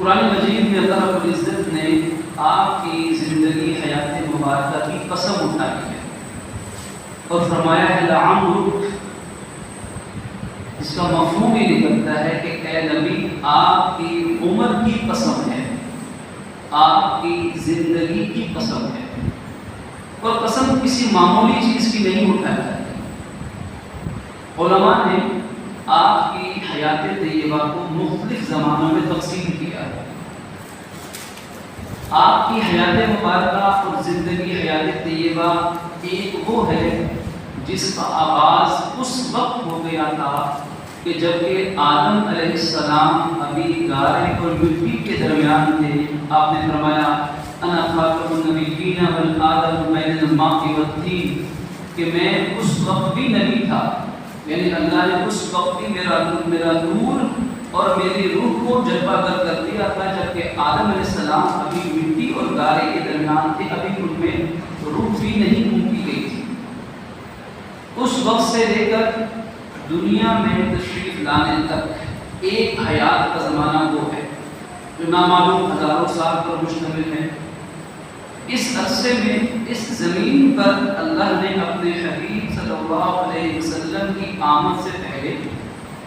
قرآن مجید میں اللہ رب العزت نے آپ کی زندگی حیات مبارکہ کی قسم اٹھائی ہے اور فرمایا ہے لعمرک، اس کا مفہوم یہ نکلتا ہے کہ اے نبی آپ کی عمر کی قسم ہے، آپ کی زندگی کی قسم ہے۔ اور قسم کسی معمولی چیز کی نہیں اٹھائی جاتی۔ علماء نے آپ کی حیات طیبہ کو مختلف زمانوں میں تقسیم کیا ہے۔ آپ کی حیات مبارکہ اور زندگی حیات طیبہ ایک وہ ہے جس کا آغاز اس وقت ہو گیا تھا کہ جب کہ آدم علیہ السلام ابھی گارے اور مٹی کے درمیان تھے۔ آپ نے فرمایا انا خاتم النبیین والآدم بین الماء والطین، کہ میں اس وقت بھی نبی تھا، یعنی اللہ نے اس وقت بھی میرا نور اور میری روح کو جلوہ گر کر دیا تھا جب کہ آدم علیہ السلام ابھی مٹی اور گارے کے درمیان تھے، ابھی ان میں روح بھی نہیں پھونکی گئی تھی۔ اس وقت سے لے کر دنیا میں تشریف لانے تک ایک حیات کا زمانہ وہ ہے جو نامعلوم ہزاروں سال پر مشتمل ہے۔ اس عرصے میں اس زمین پر اللہ نے اپنے حبیب صلی اللہ علیہ وسلم کی آمد سے پہلے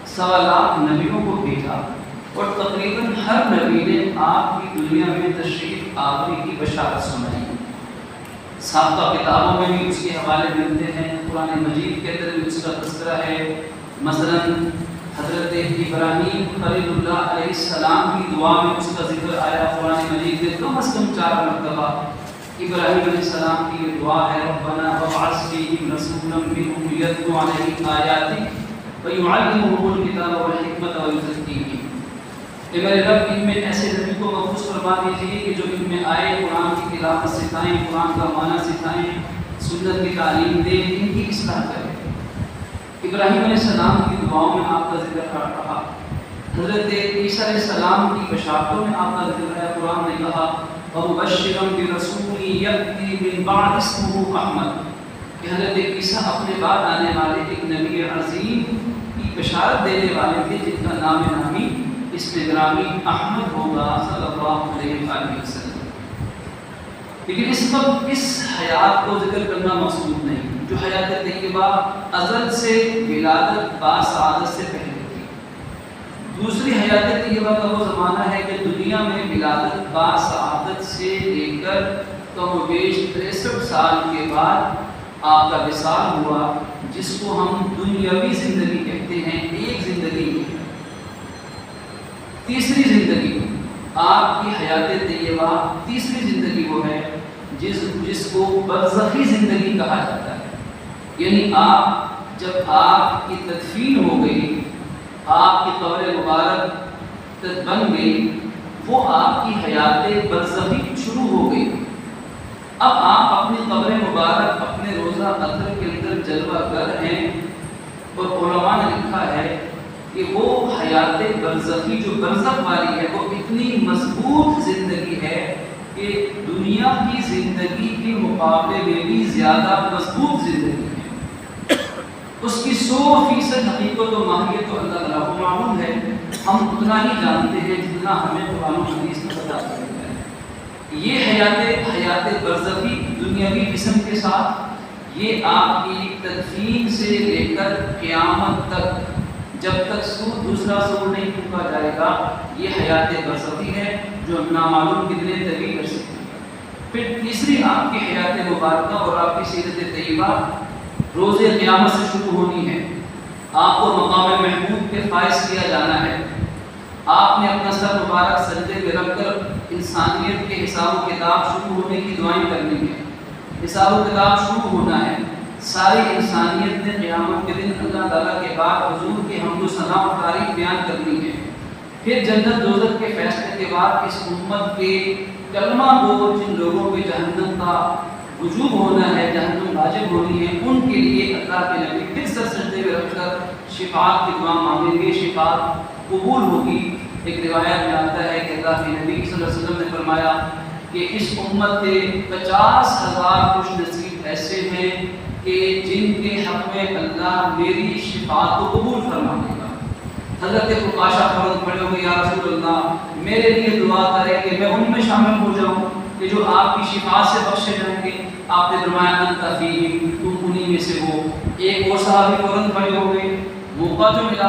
1.25 لاکھ نبیوں کو بھیجا اور تقریباً ہر نبی نے آپ کی دنیا میں تشریف آوری کی بشارت سنائی۔ سابقہ کتابوں میں بھی اس کے حوالے ملتے ہیں، قرآن مجید کے اندر بھی اس کا تذکرہ ہے۔ مثلا حضرت ابراہیم خلیل اللہ علیہ السلام کی دعا میں اس کا ذکر آیا قرآن مجید میں کم از کم 4 مرتبہ۔ ابراہیم علیہ السلام کی یہ دعا ہے ربنا وابعث فیہم رسولا منہم یتلو علیہم آیاتک ویعلمہم الکتاب والحکمۃ ویزکیہم، کہ میرے رب ان میں ایسے نبی کو مبعوث فرما دیجیے کہ جو ان میں آئے قرآن کی تلاوت سکھائیں، قرآن کا معنی سکھائیں، سنت کی تعلیم دیں، ان کی اصلاح کریں۔ ابراہیم علیہ السلام کی دعاؤں میں آپ کا ذکر رہا، حضرت عیسیٰ علیہ السلام کی بشارتوں میں آپ کا ذکر ہے۔ قرآن نے کہا وَمُبَشِّرًا بِرَسُولٍ يَأْتِي مِن بَعْدِهِ اسْمُهُ أَحْمَدُ، کہ حضرت عیسیٰ اپنے بعد آنے والے ایک نبی عظیم کی بشارت دینے والے تھے جن کا نام نامی اس میں گرامی احمد ہوگا صلی اللہ علیہ وآلہ وسلم۔ لیکن اس وقت اس حیات کو ذکر کرنا مقصود نہیں جو حیات طیبہ ازل سے ولادت باسعادت سے پہلے تھی۔ دوسری حیات طیبہ کا وہ زمانہ ہے کہ دنیا میں ولادت باسعادت سے لے کر کم و بیش 63 سال کے بعد آپ کا وصال ہوا، جس کو ہم دنیاوی زندگی کہتے ہیں۔ ایک زندگی ہے۔ تیسری زندگی آپ کی حیات طیبہ، تیسری زندگی وہ ہے جس کو برزخی زندگی کہا جاتا ہے، یعنی جب آپ کی تدفین ہو گئی، آپ کی قبر مبارک بن گئی، وہ آپ کی حیات برزخی شروع ہو گئی۔ اب آپ اپنی قبر مبارک اپنے روزہ قدر کے اندر جلوہ گر ہیں، اور علماء نے لکھا ہے کہ وہ حیات برزخی جو برزخ والی ہے وہ اتنی مضبوط زندگی ہے کہ دنیا کی زندگی کے مقابلے میں بھی زیادہ مضبوط زندگی ہے۔ اس کی 100% حقیقت و ماہیت تو اللہ تعالیٰ کو معلوم ہے، ہم اتنا ہی جانتے ہیں جتنا ہمیں قرآن و حدیث میں بتا سکتا ہے۔ یہ حیات برزخی دنیاوی جسم کے ساتھ، یہ آپ کی تدفین سے لے کر قیامت تک، جب تک دوسرا سور نہیں پھونکا جائے گا، یہ حیات برزخی ہے جو نامعلوم کتنے طویل کر سکتی ہے۔ پھر تیسری آپ کی حیات مبارکہ اور آپ کی سیرت طیبہ روز قیامت سے شروع ہونی ہے۔ آپ کو مقام محمود پہ فائز کیا جانا ہے۔ آپ نے اپنا سر مبارک سجدے میں رکھ کر انسانیت کے حساب و کتاب شروع ہونے کی دعائیں کرنی ہے۔ حساب و کتاب شروع ہونا ہے۔ ساری انسانیت نے قیامت کے دن اللہ تعالیٰ کے بعد حضور کی حمد و ثنا و تعریف بیان کرنی ہے۔ پھر جنت دوزخ کے فیصلے کے بعد اس امت کے کلمہ گو جن لوگوں پہ جہنم کا وجوب ہونا ہے، جہنم واجب ہونی ہے، ان کے لیے اللہ کے نبی پھر سر سجدے میں رکھ کر شفاعت کی دعا مانگیں گے، شفاعت قبول ہوگی۔ ایک روایت میں آتا ہے کہ اللہ کے نبی صلی اللہ علیہ وسلم نے فرمایا کہ اس امت کے 50,000 خوش نصیب ایسے ہیں کہ جن کے حق میں اللہ میری شفاعت کو قبول فرما دے گا۔ حضرت عکاشہ فرض پڑے ہوئے یا رسول اللہ میرے لیے دعا کریں کہ میں ان میں شامل ہو جاؤں کہ جو آپ کی شفا سے بخشے جائیں گے۔ آپ نے فرمایا انت فیہم، تم انہی میں سے ہو۔ ایک اور صحابی فوراً کھڑے ہو گئے، موقع جو ملا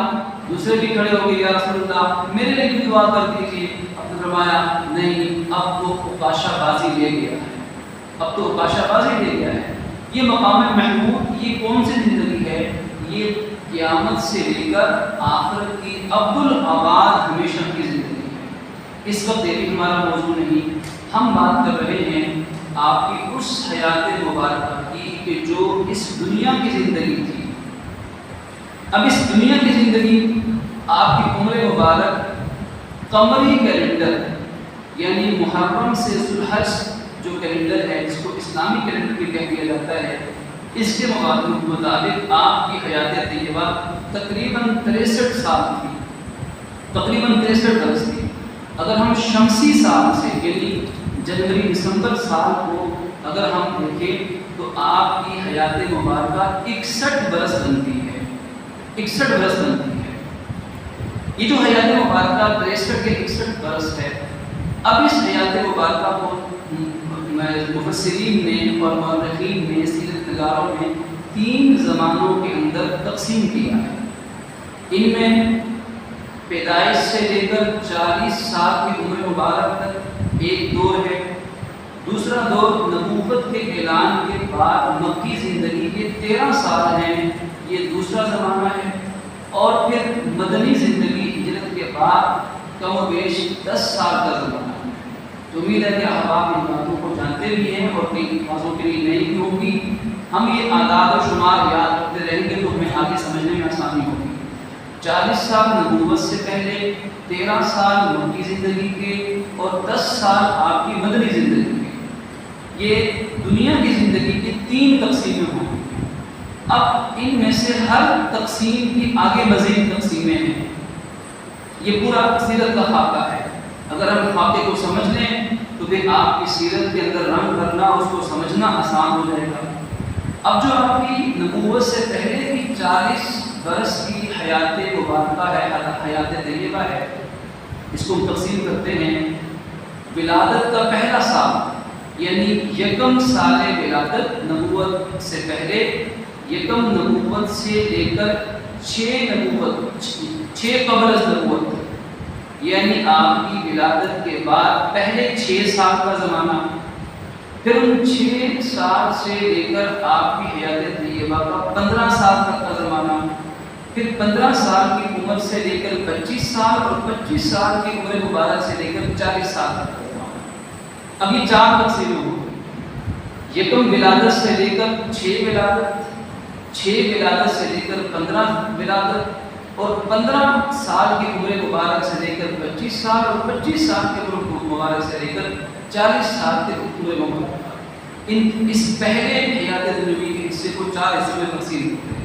دوسرے بھی کھڑے ہو گئے، یا رسول اللہ میرے لیے بھی دعا کر دیجیے۔ آپ نے فرمایا نہیں، اب تو عکاشہ بازی لے گیا ہے، اب تو عکاشہ بازی لے گیا ہے۔ یہ مقام محمود یہ کون سی زندگی ہے؟ یہ قیامت سے لے کر آخرت کی عبدالآباد ہمیشہ کی زندگی ہے۔ اس وقت یہ بھی ہمارا موضوع نہیں، ہم بات کر رہے ہیں آپ کی اس حیات مبارکہ کی کہ جو اس دنیا کی زندگی تھی۔ اب اس دنیا کی زندگی آپ کی عمر مبارک قمری کیلنڈر یعنی محرم سے ذوالحج جو کیلنڈر ہے جس کو اسلامی کیلنڈر بھی کہہ دیا جاتا ہے، اس کے مطابق آپ کی حیات طیبہ تقریباً 63 سال تھی، تقریباً 63 برس تھی۔ اگر ہم شمسی سال سے یعنی جنوری دسمبر سال کو اگر ہم دیکھیں تو آپ کی حیات مبارکہ 61 برس بنتی ہے، 61 برس بنتی ہے۔ یہ جو حیات مبارکہ 63 کے 61 برس ہے، اب اس حیات مبارکہ کو مفسرین نے اور مورخین نے سیرت نگاروں نے 3 زمانوں کے اندر تقسیم کیا ہے۔ ان میں پیدائش سے لے کر 40 سال کی عمر مبارک تک ایک دور ہے، دوسرا دور نبوت کے اعلان کے بعد مکی زندگی کے 13 سال ہیں، یہ دوسرا زمانہ ہے، اور پھر مدنی زندگی ہجرت کے بعد کم و بیش 10 سال کا زمانہ ہے۔ تو امید ہے کہ احباب ان باتوں کو جانتے بھی ہیں اور کئی باتوں کے لیے نہیں بھی ہوگی۔ ہم یہ اعداد و شمار یاد رکھتے رہیں گے تو ہمیں آگے سمجھنے میں آسانی ہوگی۔ 40 سال نبوت سے پہلے، 13 سال مکی زندگی کے اور 10 سال آپ کی مدنی زندگی کے، یہ دنیا کی زندگی کی 3 تقسیمیں ہوں۔ اب ان میں سے ہر تقسیم کی آگے مزید تقسیمیں ہیں۔ یہ پورا سیرت کا خاکہ ہے۔ اگر ہم خاکے کو سمجھ لیں تو پھر آپ کی سیرت کے اندر رنگ بھرنا، اس کو سمجھنا آسان ہو جائے گا۔ اب جو آپ کی نبوت سے پہلے کی 40 برس کی حیات مبارکہ ہے، حیات طیبہ ہے، اس کو ہم تقسیم کرتے ہیں۔ ولادت کا پہلا سال یعنی یکم سال ولادت نبوت سے پہلے، یکم نبوت سے لے کر 6 قبل از نبوت یعنی آپ کی ولادت کے بعد پہلے 6 سال کا زمانہ، پھر ان 6 سال سے لے کر آپ کی حیات طیبہ کا 15 سال تک کا زمانہ، پھر 15 سال کی عمر سے لے کر 25 سال اور 25 سال کی عمر مبارک سے لے کر 40 سال تک کا زمانہ۔ اب یہ 4 تقسیمیں ہوں گی۔ یکم ولادت سے لے کر 6 ولادت، 6 ولادت سے لے کر 15 ولادت، اور 15 سال کی عمر مبارک سے لے کر 25 سال اور 25 سال کی عمر مبارک سے لے کر 40 سال کی عمر مبارک۔ اس پہلے حیات نبوی کے حصے کو 4 حصوں میں تقسیم کرتے ہیں۔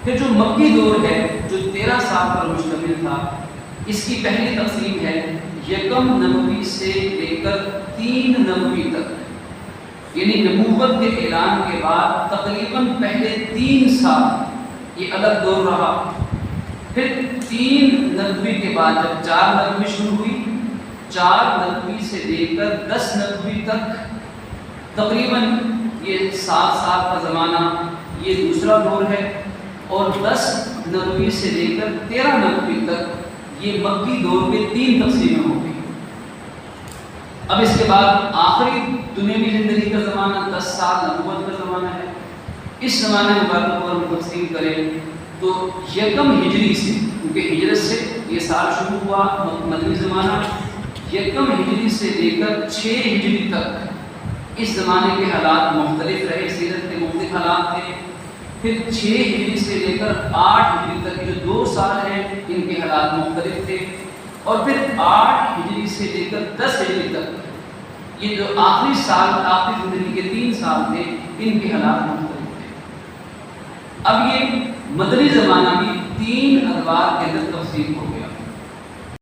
پھر جو مکی دور ہے جو 13 سال پر مشتمل تھا، اس کی پہلی تقسیم ہے یکم نبوی سے لے کر 3 نبوی تک، یعنی نبوت کے اعلان کے بعد تقریباً پہلے 3 سال یہ الگ دور رہا۔ پھر 3 نبوی کے بعد جب 4 نبوی شروع ہوئی، 4 نبوی سے لے کر 10 نبوی تک تقریباً یہ 7 سال کا زمانہ، یہ دوسرا دور ہے، اور 10 نبوی سے لے کر 13 نبوی تک یہ مکی دور کے 3 تقسیمیں ہوں گی۔ اب اس کے بعد آخری دنیاوی زندگی کا زمانہ 10 سال نبوت کا زمانہ ہے۔ اس زمانے مبارک کو ہم تقسیم کریں تو یکم ہجری سے، کیونکہ ہجرت سے یہ سال شروع ہوا مدنی زمانہ، یکم ہجری سے لے کر 6 ہجری تک اس زمانے کے حالات مختلف رہے، سیرت کے مختلف حالات تھے۔ پھر 6 ہجری سے لے کر 8 ہجری تک جو 2 سال ہیں ان کے حالات مختلف تھے، اور پھر 8 ہجری سے لے کر 10 ہجری تک یہ جو آخری سال، آخری زندگی کے 3 سال تھے، ان کے حالات مختلف تھے۔ اب یہ مدنی زمانہ بھی 3 ادوار کے اندر تقسیم ہو گیا۔